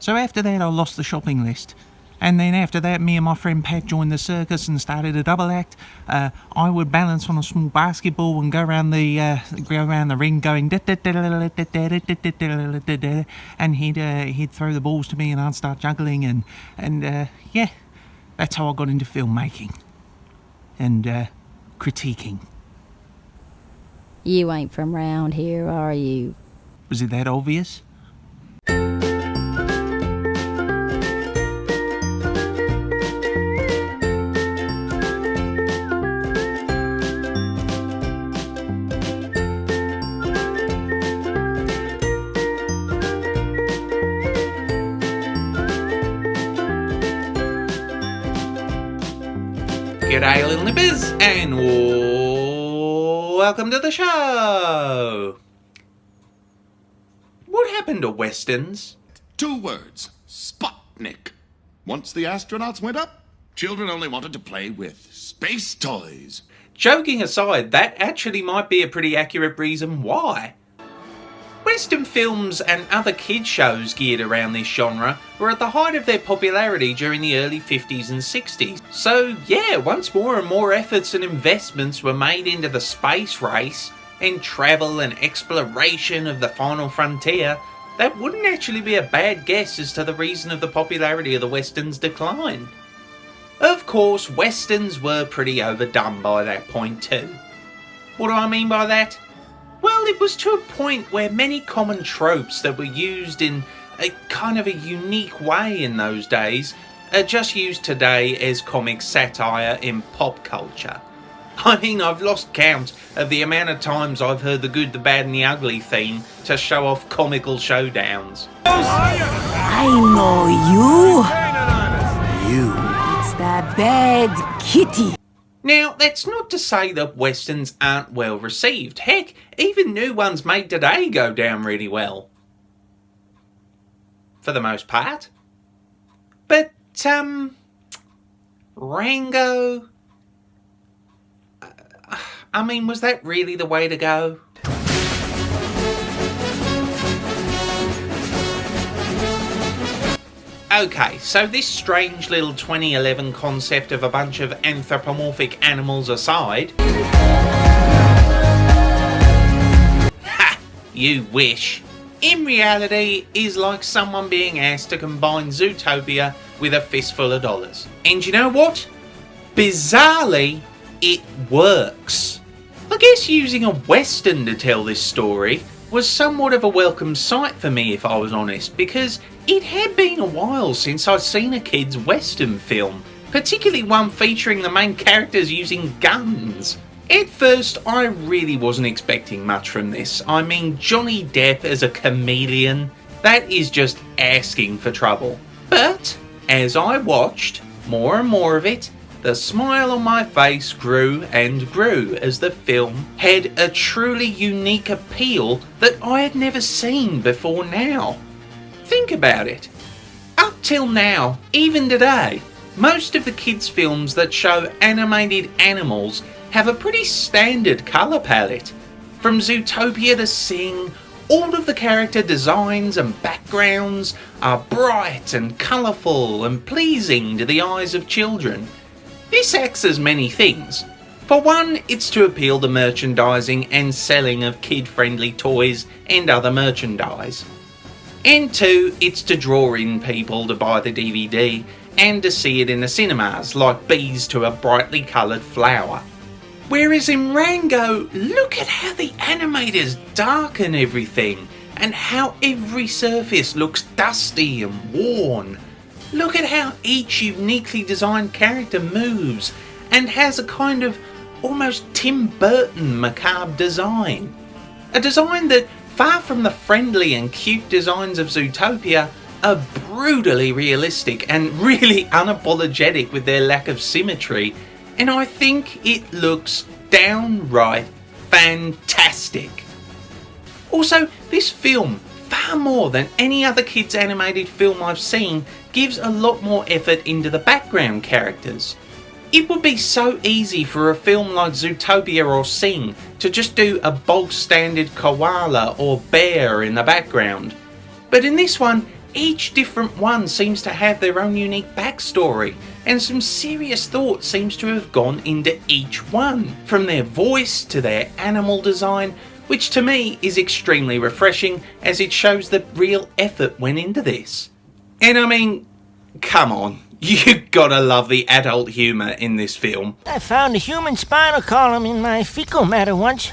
So after that I lost the shopping list. And then after that, me and my friend Pat joined the circus and started a double act. I would balance on a small basketball and go around the ring going, and he'd throw the balls to me and I'd start juggling and yeah, that's how I got into filmmaking and critiquing. You ain't from round here, are you? Was it that obvious? G'day little nippers and welcome to the show. What happened to westerns? 2 words. Sputnik. Once the astronauts went up, children only wanted to play with space toys. Joking aside, that actually might be a pretty accurate reason why. Western films and other kids shows geared around this genre were at the height of their popularity during the early 50s and 60s. So yeah, once more and more efforts and investments were made into the space race and travel and exploration of the final frontier, that wouldn't actually be a bad guess as to the reason of the popularity of the Western's decline. Of course, Westerns were pretty overdone by that point too. What do I mean by that? Well, it was to a point where many common tropes that were used in a kind of a unique way in those days are just used today as comic satire in pop culture. I mean, I've lost count of the amount of times I've heard the good, the bad and the ugly theme to show off comical showdowns. I know you. It's the bad kitty. Now, that's not to say that westerns aren't well received. Heck, even new ones made today go down really well. For the most part. But, Rango... I mean, was that really the way to go? Okay, so this strange little 2011 concept of a bunch of anthropomorphic animals aside... Ha! You wish. In reality, is like someone being asked to combine Zootopia with a fistful of dollars. And you know what? Bizarrely, it works. I guess using a western to tell this story was somewhat of a welcome sight for me, if I was honest, because it had been a while since I'd seen a kid's western film, particularly one featuring the main characters using guns. At first, I really wasn't expecting much from this. I mean, Johnny Depp as a chameleon, that is just asking for trouble. But, as I watched more and more of it, the smile on my face grew and grew as the film had a truly unique appeal that I had never seen before now. Think about it. Up till now, even today, most of the kids' films that show animated animals have a pretty standard colour palette. From Zootopia to Sing, all of the character designs and backgrounds are bright and colourful and pleasing to the eyes of children. This acts as many things. For one, it's to appeal to merchandising and selling of kid-friendly toys and other merchandise. And 2, it's to draw in people to buy the DVD and to see it in the cinemas, like bees to a brightly coloured flower. Whereas in Rango, look at how the animators darken everything and how every surface looks dusty and worn. Look at how each uniquely designed character moves and has a kind of almost Tim Burton macabre design. A design that, far from the friendly and cute designs of Zootopia, are brutally realistic and really unapologetic with their lack of symmetry, and I think it looks downright fantastic. Also, this film, far more than any other kids animated film I've seen, gives a lot more effort into the background characters. It would be so easy for a film like Zootopia or Sing to just do a bog standard koala or bear in the background. But in this one, Each different one seems to have their own unique backstory, and some serious thought seems to have gone into each one, from their voice to their animal design, which to me is extremely refreshing as it shows that real effort went into this. And I mean, come on, you gotta love the adult humour in this film. I found a human spinal column in my fecal matter once.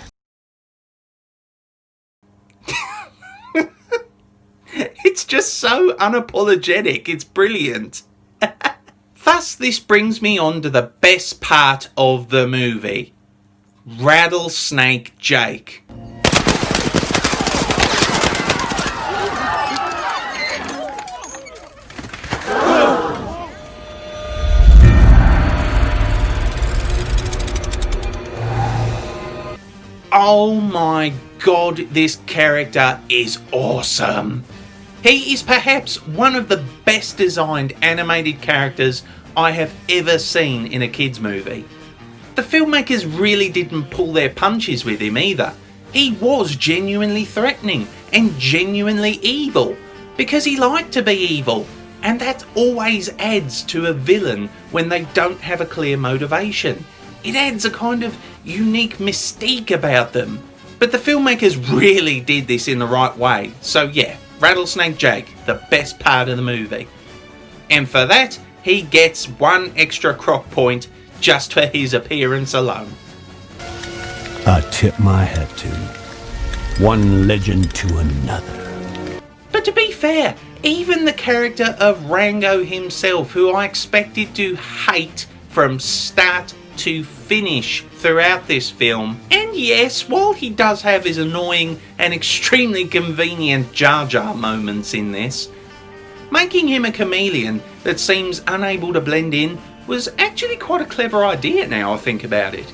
It's just so unapologetic, it's brilliant. Thus, this brings me on to the best part of the movie. Rattlesnake Jake. Oh my god, this character is awesome. He is perhaps one of the best designed animated characters I have ever seen in a kids movie. The filmmakers really didn't pull their punches with him either. He was genuinely threatening and genuinely evil, because he liked to be evil, and that always adds to a villain when they don't have a clear motivation. It adds a kind of unique mystique about them. But the filmmakers really did this in the right way, so yeah, Rattlesnake Jake, the best part of the movie. And for that, he gets 1 extra Croc point just for his appearance alone. I tip my hat to one legend to another. But to be fair, even the character of Rango himself, who I expected to hate from start to finish throughout this film, and yes, while he does have his annoying and extremely convenient Jar Jar moments in this, making him a chameleon that seems unable to blend in was actually quite a clever idea now I think about it.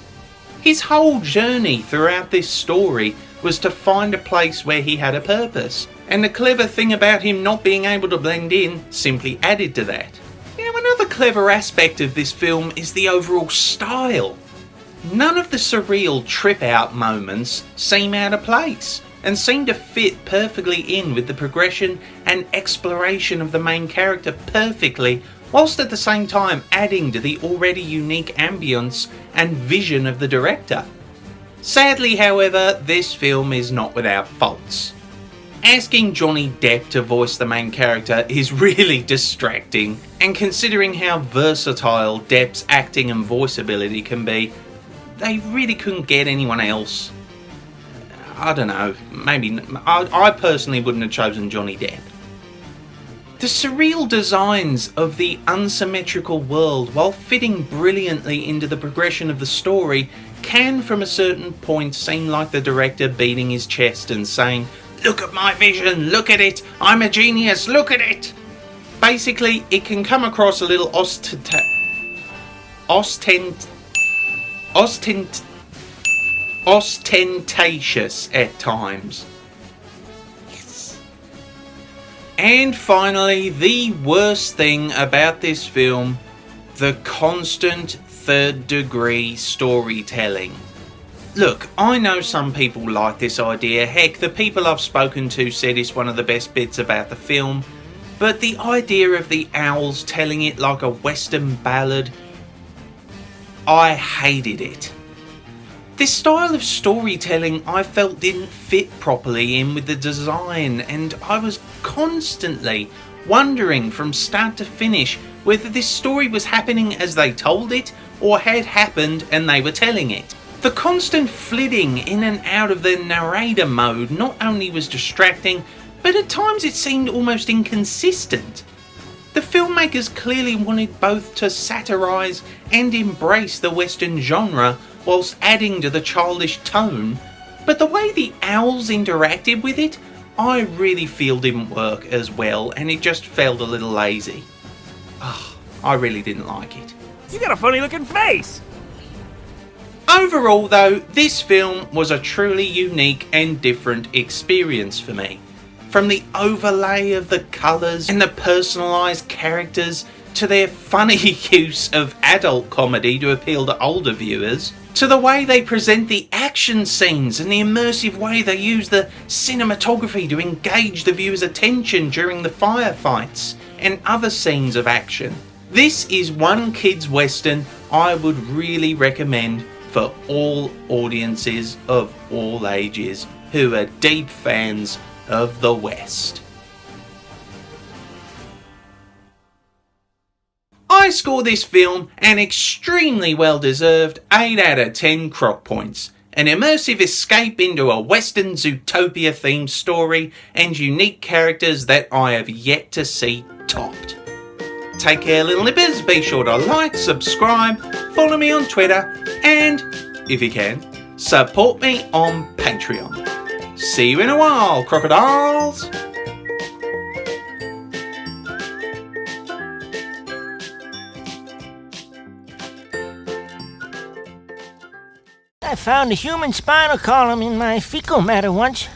His whole journey throughout this story was to find a place where he had a purpose, and the clever thing about him not being able to blend in simply added to that. Now, another clever aspect of this film is the overall style. None of the surreal trip-out moments seem out of place, and seem to fit perfectly in with the progression and exploration of the main character perfectly, whilst at the same time adding to the already unique ambience and vision of the director. Sadly, however, this film is not without faults. Asking Johnny Depp to voice the main character is really distracting, and considering how versatile Depp's acting and voice ability can be, they really couldn't get anyone else. I don't know, maybe I personally wouldn't have chosen Johnny Depp. The surreal designs of the unsymmetrical world, while fitting brilliantly into the progression of the story, can from a certain point seem like the director beating his chest and saying, "Look at my vision, look at it, I'm a genius, look at it!" Basically, it can come across a little ostentatious at times. Yes. And finally, the worst thing about this film, the constant third-degree storytelling. Look, I know some people like this idea. Heck, the people I've spoken to said it's one of the best bits about the film. But the idea of the owls telling it like a western ballad, I hated it. This style of storytelling I felt didn't fit properly in with the design, and I was constantly wondering from start to finish whether this story was happening as they told it or had happened and they were telling it. The constant flitting in and out of the narrator mode not only was distracting, but at times it seemed almost inconsistent. The filmmakers clearly wanted both to satirise and embrace the Western genre whilst adding to the childish tone, but the way the owls interacted with it, I really feel didn't work as well, and it just felt a little lazy. I really didn't like it. You got a funny looking face! Overall though, this film was a truly unique and different experience for me. From the overlay of the colours and the personalised characters to their funny use of adult comedy to appeal to older viewers, to the way they present the action scenes and the immersive way they use the cinematography to engage the viewer's attention during the firefights and other scenes of action. This is one kids' western I would really recommend for all audiences of all ages who are deep fans of the West. I score this film an extremely well-deserved 8 out of 10 Croc points. An immersive escape into a Western Zootopia themed story and unique characters that I have yet to see topped. Take care, little nippers. Be sure to like, subscribe, follow me on Twitter, and, if you can, support me on Patreon. See you in a while, crocodiles! I found a human spinal column in my fecal matter once.